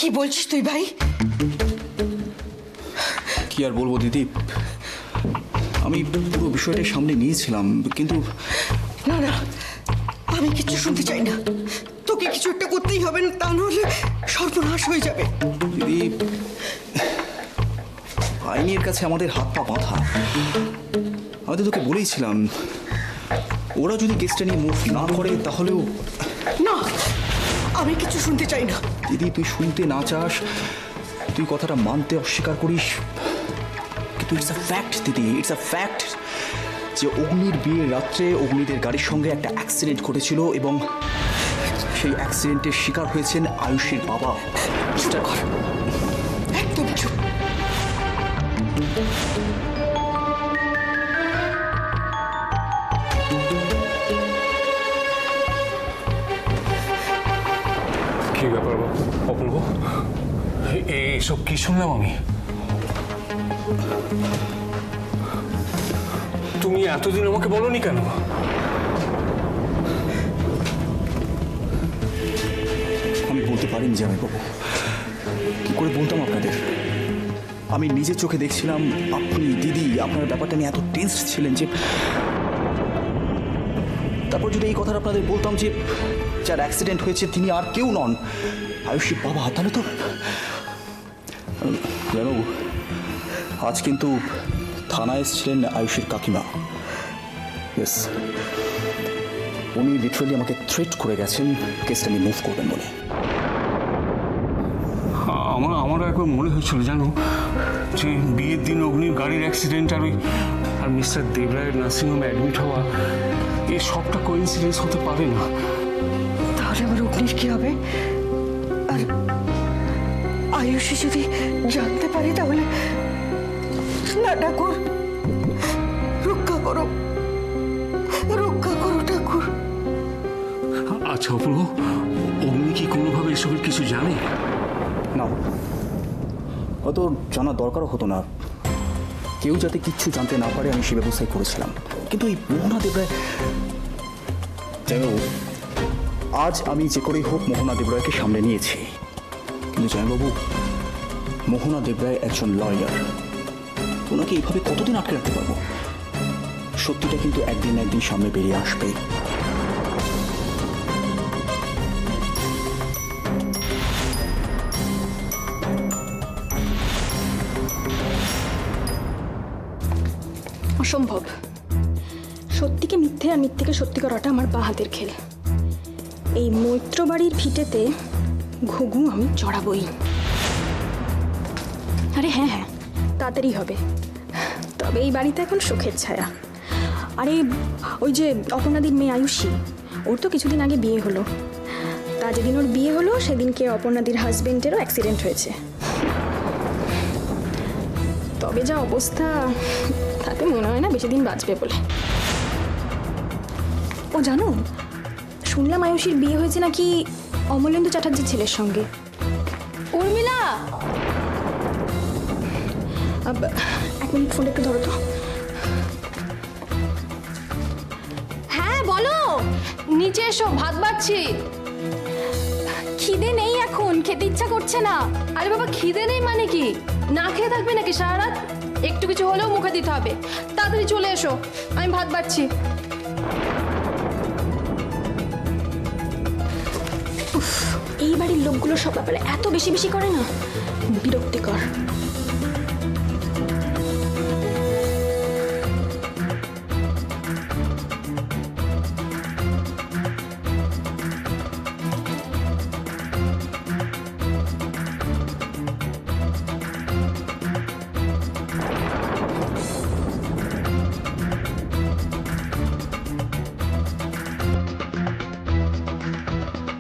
কি বলছিস তুই ভাই? কি আর বলবো দিদি, আমি পুরো বিষয়টাই সামনে নিয়েছিলাম, কিন্তু না না, আমি কিছু শুনতে চাই না। তোকে কিছু একটা করতেই হবে, না তা নাহলে সর্বনাশ হয়ে যাবে। দিদি, আইনের কাছে আমাদের হাত পা বাঁধা। আমি তো তোকে বলেইছিলাম, ওরা যদি কেসটা নিয়ে মুভ না করে তাহলেও। না, আমি কিছু শুনতে চাই না। দিদি, তুই শুনতে না চাস, তুই কথাটা মানতে অস্বীকার করিস, কিন্তু ইটস আ ফ্যাক্ট দিদি, ইটস আ ফ্যাক্ট যে অগ্নির বিয়ের রাত্রে অগ্নিদের গাড়ির সঙ্গে একটা অ্যাক্সিডেন্ট ঘটেছিল এবং সেই অ্যাক্সিডেন্টের শিকার হয়েছেন আয়ুষীর বাবা। একদম চুপ। কি ব্যাপার অপূর্ব, এইসব কি শুনলাম আমি? তুমি এতদিন আমাকে বলোনি কেন? আমি বলতে পারিনি জামাইবাবু, কি করে বলতাম আপনাদের? আমি নিজের চোখে দেখছিলাম আপনি দিদি আপনার ব্যাপারটা নিয়ে এত টেন্স ছিলেন যে, তারপর যদি এই কথাটা আপনাদের বলতাম যে যার অ্যাক্সিডেন্ট হয়েছে তিনি আর কেউ নন, আয়ুষীর বাবা, তাহলে তো। জামাইবাবু, আজ কিন্তু থানায় এসেছিলেন আয়ুষীর কাকিমা। ইয়েস, উনি লিটারালি আমাকে থ্রেট করে গেছেন কেসটা নিয়ে মুভ করবেন বলে। আমারও একবার মনে হয়েছিল জানো, যে বিয়ের দিন অগ্নির গাড়ির অ্যাক্সিডেন্ট আর মিস্টার দেবরায়ের নার্সিংহোমে অ্যাডমিট হওয়া, এই সবটা কোইন্সিডেন্স হতে পারে না। তাহলে আমার অগ্নির কি হবে? আর আয়ুষী যদি জানতে পারে তাহলে? না ঠাকুর, রক্ষা করো, রক্ষা করো ঠাকুর। আচ্ছা অপূর্ব, অগ্নি কি কোনোভাবে এসবের কিছু জানে? না, হয়তো জানার দরকারও হতো না। কেউ যাতে কিচ্ছু জানতে না পারে আমি সে ব্যবস্থাই করেছিলাম। কিন্তু এই মোহনা দেবরায়, জামাইবাবু, আজ আমি যে করেই হোক মোহনা দেবরায়কে সামনে নিয়েছি, কিন্তু জামাইবাবু, মোহনা দেবরায় একজন লয়ার, ওনাকে এইভাবে কতদিন আটকে রাখতে পারবো? সত্যিটা কিন্তু একদিন না একদিন সামনে বেরিয়ে আসবে। অসম্ভব। সত্যিকে মিথ্যে আর মিথ্যেকে সত্যি করাটা আমার বা হাতের খেল। এই মৈত্র বাড়ির ভিটেতে ঘুঘু আমি চড়াবই। আরে হ্যাঁ হ্যাঁ, তাড়াতাড়ি হবে। তবে এই বাড়িতে এখন সুখের ছায়া। আরে ওই যে অপর্ণাদির মেয়ে আয়ুষী, ওর তো কিছুদিন আগে বিয়ে হলো। তা যেদিন ওর বিয়ে হলো সেদিনকে অপর্ণাদির হাজবেন্ডেরও অ্যাক্সিডেন্ট হয়েছে। তবে যা অবস্থা, তাতে মনে হয় না বেশি দিন বাঁচবে বলে। ও জানো, শুনলাম আয়ুষীর বিয়ে হয়েছে নাকি অমলেন্দু চ্যাটার্জির ছেলের সঙ্গে। উর্মিলা, এক মিনিট ফোনটা একটু ধরো তো। হ্যাঁ বলো। নিচে এসো, ভাত বাড়ছি। খিদে নেই এখন, খেতে ইচ্ছা করছে না। আরে বাবা, খিদে নেই মানে কি? না খেয়ে থাকবে নাকি সারা রাত? একটু কিছু হলেও মুখে দিতে হবে। তাড়াতাড়ি চলে এসো, আমি ভাত বাড়ছি। এই বাড়ির লোকগুলো সব ব্যাপারে এত বেশি বেশি করে না, বিরক্তিকর।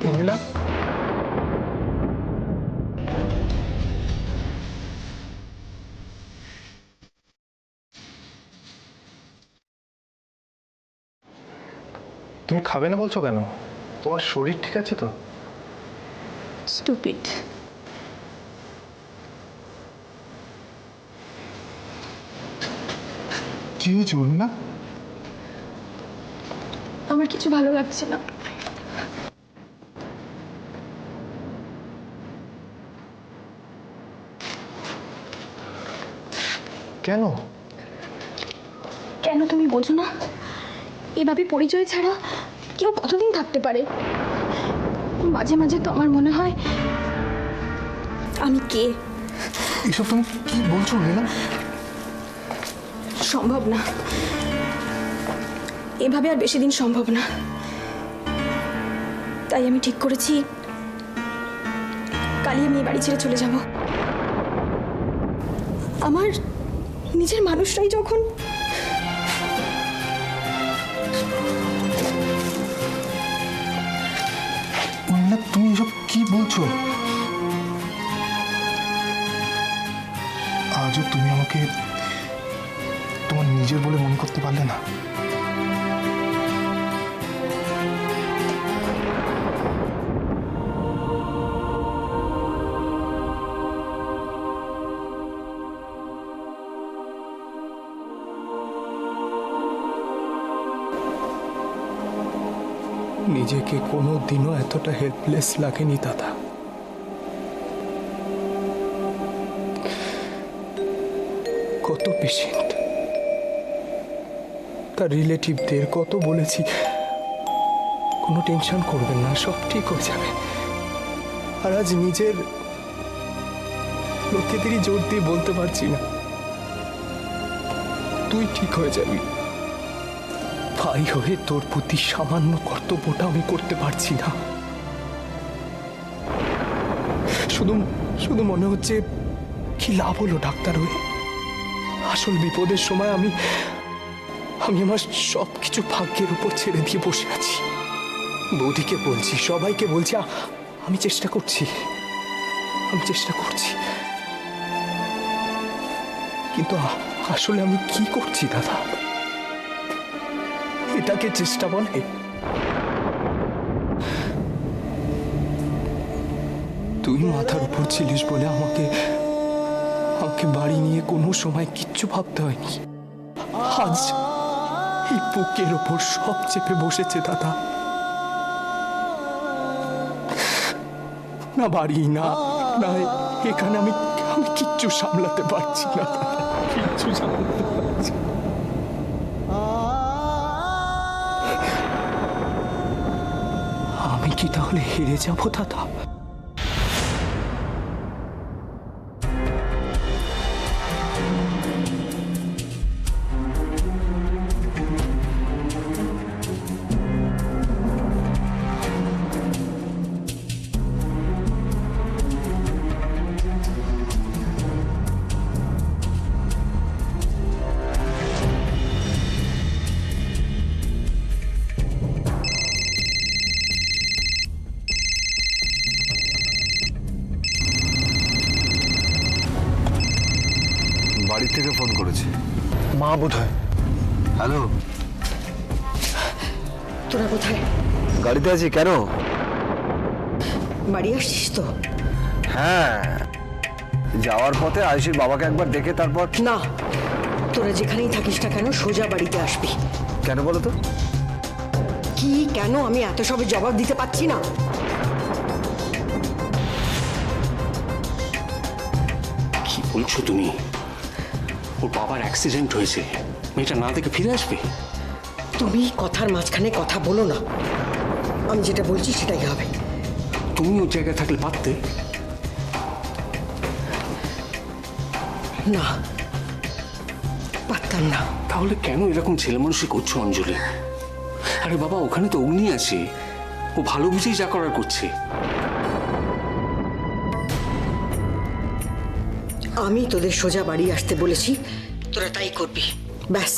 উর্মিলা, তুমি খাবে না বলছো কেন? তোমার শরীর ঠিক আছে তো? স্টুপিড। কি হয়েছে উর্মিলা? আমার কিছু ভালো লাগছে না। কেন? কেন তুমি বোঝো না? এভাবে পরিচয় ছাড়া কেউ কতদিন থাকতে পারে? মাঝে মাঝে তো আমার মনে হয় আমি কে। এসব তুমি কি বলছো লীলা? সম্ভব না, এভাবে আর বেশি দিন সম্ভব না। তাই আমি ঠিক করেছি কালই আমি এই বাড়ি ছেড়ে চলে যাব। আমার নিজের মানুষটাই যখন লীলা, তুমি এসব কি বলছো? আজও তুমি আমাকে তোমার নিজের বলে মনে করতে পারলে না? নিজেকে কোনো দিনও এতটা হেল্পলেস লাগেনি দাদা। কত পেশেন্ট, তার রিলেটিভদের কত বলেছি কোনো টেনশন করবেন না, সব ঠিক হয়ে যাবে। আর আজ নিজের লোকেদেরই জোর দিয়ে বলতে পারছি না তুই ঠিক হয়ে যাবি। ভাই হয়ে তোর প্রতি সামান্য কর্তব্যটা আমি করতে পারছি না। শুধু শুধু মনে হচ্ছে কি লাভ হলো ডাক্তার হয়ে? আসল বিপদের সময় আমি আমার সবকিছু ভাগ্যের উপর ছেড়ে দিয়ে বসে আছি। বৌদিকে বলছি, সবাইকে বলছি, আমি চেষ্টা করছি, কিন্তু আসলে আমি কি করছি দাদা? এটাকে চেষ্টা বলে? তুই মাথার উপর ছিলিস বলে আমাকে বাড়ি নিয়ে কোনো সময় কিচ্ছু ভাবতে হয়নি। আজ এই বুকের ওপর সব চেপে বসেছে দাদা। না বাড়ি, না এখানে আমি কিচ্ছু সামলাতে পারছি না দাদা, কিচ্ছু সামলাতে পারছি না। আমি কি তাহলে হেরে যাব দাদা? বাড়ি থেকে ফোন করেছে। মা বোধ হয়। হ্যালো, তোরা কোথায়? গাড়িতে আছি। কেন? বাড়ি আসছিস তো? হ্যাঁ, যাওয়ার পথে আয়ুষীর বাবাকে একবার দেখে তারপর। না, তোরা যেখানেই থাকিস না কেন সোজা বাড়িতে আসবি। কেন বলো তো? কি কেন আমি এত সবের জবাব দিতে পারছি না। কি বলছো তুমি? ওর বাবার অ্যাক্সিডেন্ট হয়েছে, মেয়েটা না দেখে ফিরে আসবে? তুমি কথার মাঝখানে কথা বলো না, আমি যেটা বলছি সেটাই হবে। তুমি ওর জায়গায় থাকলে পারতে। না, পারতাম না। তাহলে কেন এরকম ছেলে মানুষই করছো অঞ্জলি? আরে বাবা, ওখানে তো অগ্নি আছে, ও ভালো বুঝেই যা করার করছে। আমি তোদের সোজা বাড়ি আসতে বলেছি, তোরা তাই করবি, ব্যাস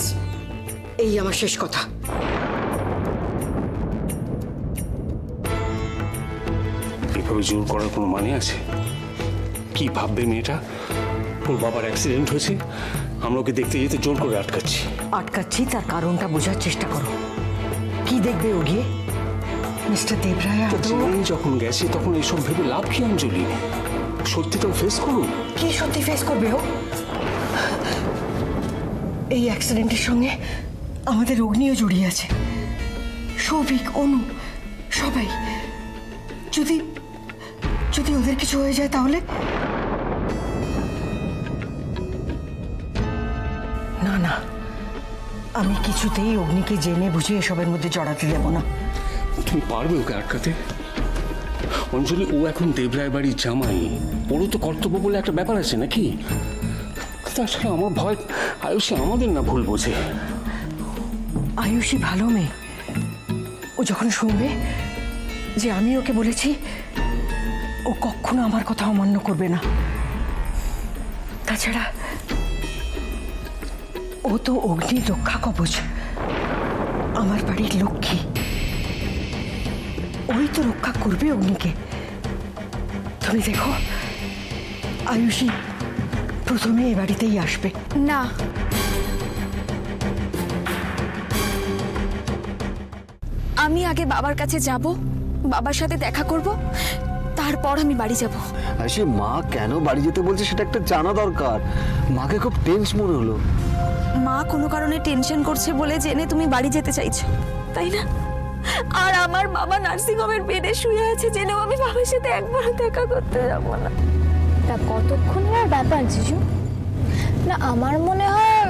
এই আমার শেষ কথা। এভাবে জোর করার কোনো মানে আছে? কি ভাববে মেয়েটা? ওর বাবার অ্যাক্সিডেন্ট হয়েছে, আমরা ওকে দেখতে যেতে জোর করে আটকাচ্ছি। আটকাচ্ছি তার কারণটা বোঝার চেষ্টা করো। কি দেখবে ও গিয়ে? মিস্টার দেবরায় জেনে যখন গেছে তখন এসব ভেবে লাভ কি অঞ্জলি? সত্যি তো ফেস করুন। কি সত্যি ফেস করবে ও? এই অ্যাক্সিডেন্টের সঙ্গে আমাদের অগ্নিও জড়িয়ে আছে, সৌভিক, অনু, সবাই। যদি যদি ওদের কিছু হয়ে যায় তাহলে না না, আমি কিছুতেই অগ্নিকে জেনে বুঝে এসবের মধ্যে জড়াতে দেব না। তুমি পারবে ওকে আটকাতে? অঞ্জলি, ও এখন দেবরায় বাড়ির জামাই, ওরও তো কর্তব্য বলে একটা ব্যাপার আছে নাকি? তাছাড়া আমার ভয় আয়ুষী আমাদের না ভুল বোঝে। আয়ুষী ভালো মেয়ে, ও যখন শুনবে যে আমি ওকে বলেছি, ও কখনো আমার কথা অমান্য করবে না। তাছাড়া ও তো অগ্নি রক্ষা কবচ, আমার বাড়ির লক্ষ্মী, ওই তো রক্ষা করবে অগ্নিকে। তুমি দেখো, আয়ুষী প্রথমে এ বাড়িতেই আসবে। না, আমি আগে বাবার কাছে যাব, বাবার সাথে দেখা করব, তারপর আমি বাড়ি যাব। আয়ুষী, মা কেন বাড়ি যেতে বলছে সেটা একটা জানা দরকার। মাকে খুব টেন্স মনে হলো। মা কোনো কারণে টেনশন করছে বলে জেনে তুমি বাড়ি যেতে চাইছো, তাই না? আর আমার বাবা নার্সিংহোমের বেডে শুয়ে আছে জেনেও আমি বাবার সাথে একবারও দেখা করতে যাব না। তা কতক্ষণের ব্যাপার জিজু? না, আমার মনে হয়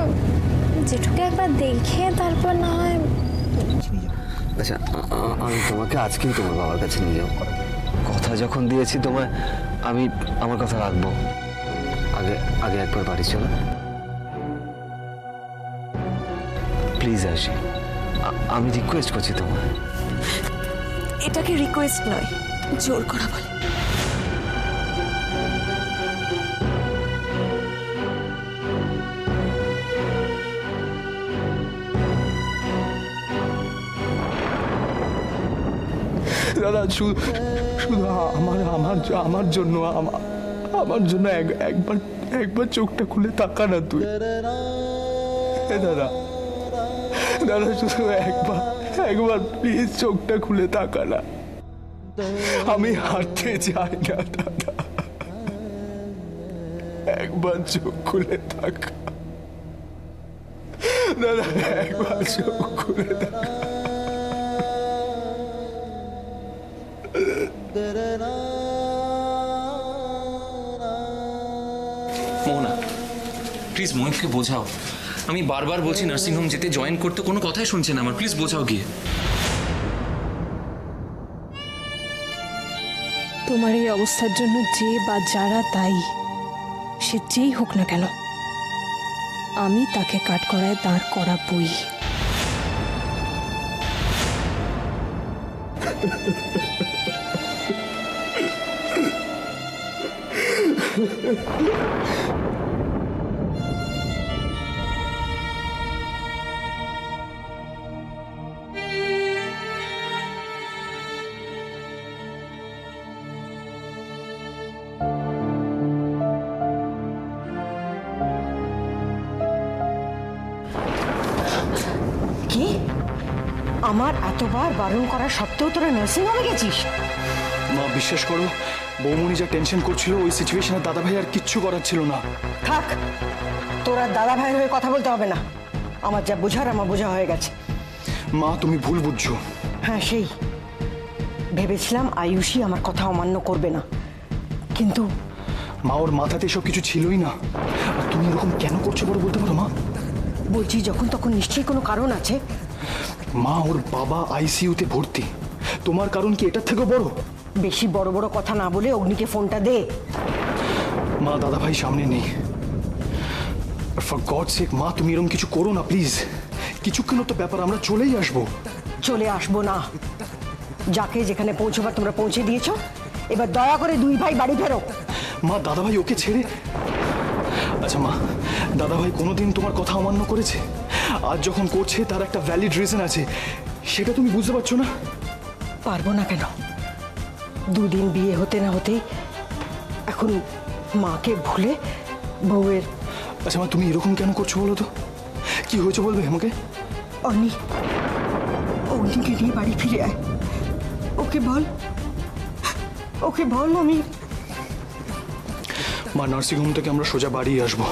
জেঠুকে একবার দেখে তারপর না হয়। আচ্ছা, আমি তোমাকে আজকেই তোমার বাবার কাছে নিয়ে যাবো। কথা যখন দিয়েছি তোমায়, আমি আমার কথা রাখবো। আগে আগে একবার বাড়ি চলো প্লিজ। আসি, আমি রিকোয়েস্ট করছি তোমায়। এটাকে রিকোয়েস্ট নয়, জোর করা বলে। দাদা, শুধু আমার জন্য আমার জন্য একবার চোখটা খুলে তাকা না তুই। দাদা দাদা, শুধু একবার প্লিজ চোখটা খুলে তাকা না। আমি হাঁটতে চাই না দাদা, একবার চোখ খুলে তাকা দাদা, একবার চোখ খুলে তাকা। মোহনা, প্লিজ মহেশকে বোঝাও। আমি বারবার বলছি নার্সিংহোম যেতে, জয়েন করতে, কোনো কথাই শুনছে না আমার। প্লিজ বোঝাও গিয়ে। তোমার এই অবস্থার জন্য যে বা যারা দায়ী, সে যেই হোক না কেন, আমি তাকে কাঠগড়ায় দাঁড় করাবই। কি, আমার এতবার বারণ করা সত্ত্বেও তোরা নার্সিং হোমে গেছিস? মা, বিশ্বাস করো, বৌমনি যা টেনশন করছিল ওই সিচুয়েশনে দাদা ভাই আর কিচ্ছু করার ছিল না। থাক, তোরা দাদা ভাইয়ের হয়ে কথা বলতে হবে না। আমার যা বোঝার আমার বোঝা হয়ে গেছে। মা, তুমি ভুল বুঝছো। হ্যাঁ, সেই ভেবেছিলাম আয়ুষী আমার কথা অমান্য করবে না, কিন্তু মা, ওর মাথাতে এসব কিছু ছিলই না। আর তুমি এরকম কেন করছো বড় বলতে পারো মা? বলছি যখন তখন নিশ্চয়ই কোনো কারণ আছে। মা, ওর বাবা আইসিইউতে ভর্তি, তোমার কারণ কি এটার থেকেও বড়? বেশি বড় বড় কথা না বলে অগ্নিকে ফোনটা দে। মা, দাদা ভাই সামনে নেই। ফর গড সেক মা, তুমি এরকম কিছু করো না প্লিজ। কিছুক্ষণ তো ব্যাপার, আমরা চলেই আসবো। চলে আসবো না, যাকে যেখানে পৌঁছবার তোমরা পৌঁছে দিয়েছো। এবার দয়া করে দুই ভাই বাড়ি ফেরো। মা, দাদা ভাই ওকে ছেড়ে। আচ্ছা মা, দাদা ভাই কোনোদিন তোমার কথা অমান্য করেছে? আজ যখন করছে তার একটা ভ্যালিড রিজন আছে, সেটা তুমি বুঝতে পারছো না? পারবো না কেন? দুদিন বিয়ে হতে না হতেই এখন মাকে ভুলে বউয়ের। আচ্ছা মা, তুমি এরকম কেন করছো বলো তো? কি হয়েছে বলবে আমাকে? অনি, অগ্নিকে নিয়ে বাড়ি ফিরে আয়। ওকে বল আমি। মা, নার্সিংহোম থেকে আমরা সোজা বাড়ি আসবো।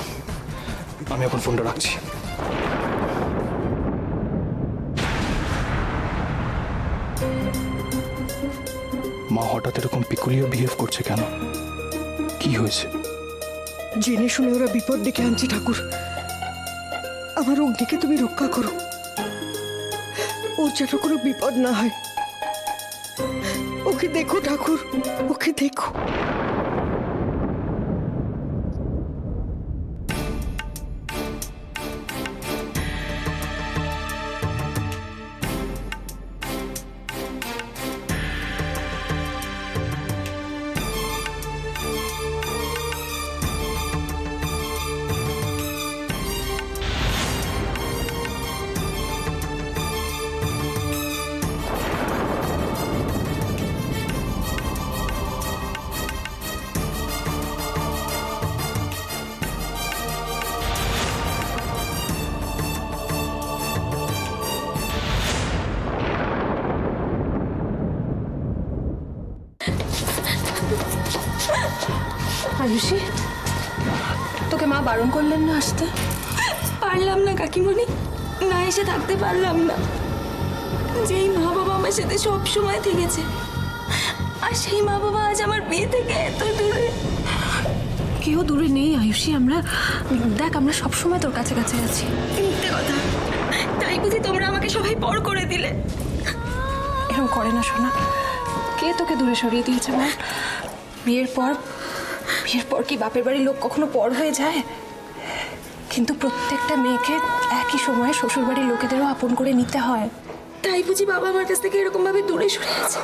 আমি এখন ফোনটা রাখছি। মা হঠাৎ এরকম পিকুলিয়ার বিহেভ করছে কেন? কি হয়েছে? জেনে শুনে ওরা বিপদ ডেকে আনছে ঠাকুর। আমার অগ্নিকে তুমি রক্ষা করো, ওর যেন কোনো বিপদ না হয়। ওকে দেখো ঠাকুর, ওকে দেখো। আয়ুষী, তোকে মা বারণ করলেন না আসতে? পারলাম না কাকিমণি, না এসে থাকতে পারলাম না। যেই মা বাবা আমার সাথে সব সময় থেকেছে, আর সেই মা বাবা আজ আমার বিয়ে থেকে এত দূরে। কেউ দূরে নেই আয়ুষী, আমরা দেখ আমরা সবসময় তোর কাছে কাছে আছি। মিথ্যে কথা, তাই বুঝি তোমরা আমাকে সবাই পর করে দিলে? এরকম করে না সোনা, কে তোকে দূরে সরিয়ে দিয়েছে বল? বিয়ের পর কি বাপের বাড়ির লোক কখনো পর হয়ে যায়? কিন্তু প্রত্যেকটা মেয়েকে একই সময়ে শ্বশুর বাড়ির লোকেদেরও আপন করে নিতে হয়। তাই বুঝি বাবা আমার কাছ থেকে এরকম ভাবে দূরে সরে আছে?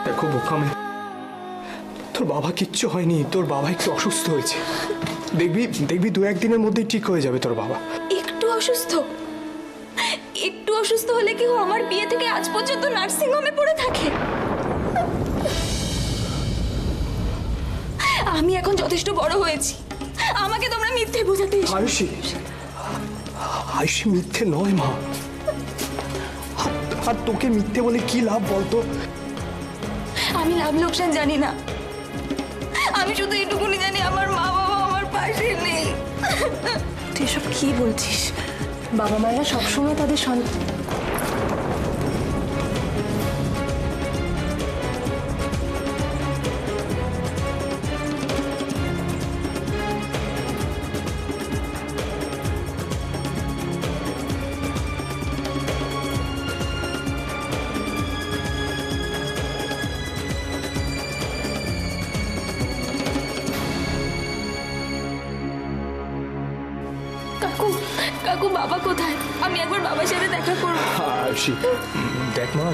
দেখো বোকামে, তোর বাবা কিচ্ছু হয়নি, তোর বাবা একটু অসুস্থ হয়েছে। দেখবি দেখবি 2-1 দিনের মধ্যেই ঠিক হয়ে যাবে তোর বাবা। একটু অসুস্থ? একটু অসুস্থ হলে কি ও আমার বিয়ে থেকে আজ পর্যন্ত নার্সিং হোমে পড়ে থাকে? আমি এখন যথেষ্ট বড় হয়েছি, আমাকে তোমরা মিথ্যে বোঝাতে এসো। আয়ুষী, আয়ুষী মিথ্যে নয় মা। আর তোকে মিথ্যে বলে কি লাভ বলতো? আমি লাভ লোকসান জানি না, আমি শুধু এটুকুনি জানি আমার মা বাবা আমার পাশে নেই। তুই এসব কি বলছিস? বাবা মায়েরা সবসময় তাদের সন্তান। কাকু, কাকু বাবা কোথায়? আমি একবার বাবার সাথে দেখা করবো। আয়ুষী দেখ মা,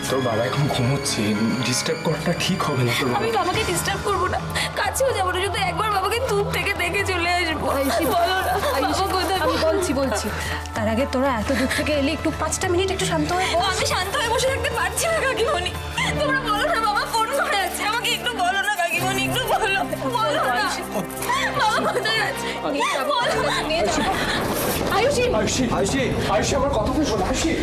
তোর বাবা এখন ঘুমোচ্ছে, ডিস্টার্ব করাটা ঠিক হবে না তোর বাবা। আমি বাবাকে ডিস্টার্ব করবো না, কাছেও যাবো না, শুধু একবার বাবাকে দূর থেকে দেখে চলে আসবো। বলো না বাবা কোথায়? আমি বলছি তার আগে তোরা এত দূর থেকে এলে একটু 5টা মিনিট একটু শান্ত হয়ে বস। আমি শান্ত হয়ে বসে থাকতে পারছি না কাকিমণি, তোমরা বলো না বাবা ফোন করে আছে, আমাকে একটু বলো না কাকিমণি, একটু বলো না বাবা কোথায় আছে, বলো না। আয়ুষী, আয়ুষী আয়ুষী আয়ুষী আমার কথা শোন আয়ুষী।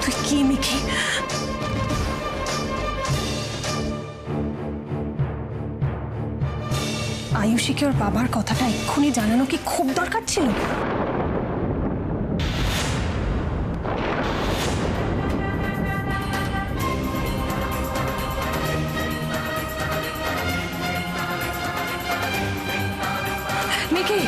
তুই কি মিকি? আয়ুষীকে ওর বাবার কথাটা এক্ষুনি জানানো কি খুব দরকার ছিল? মিকি,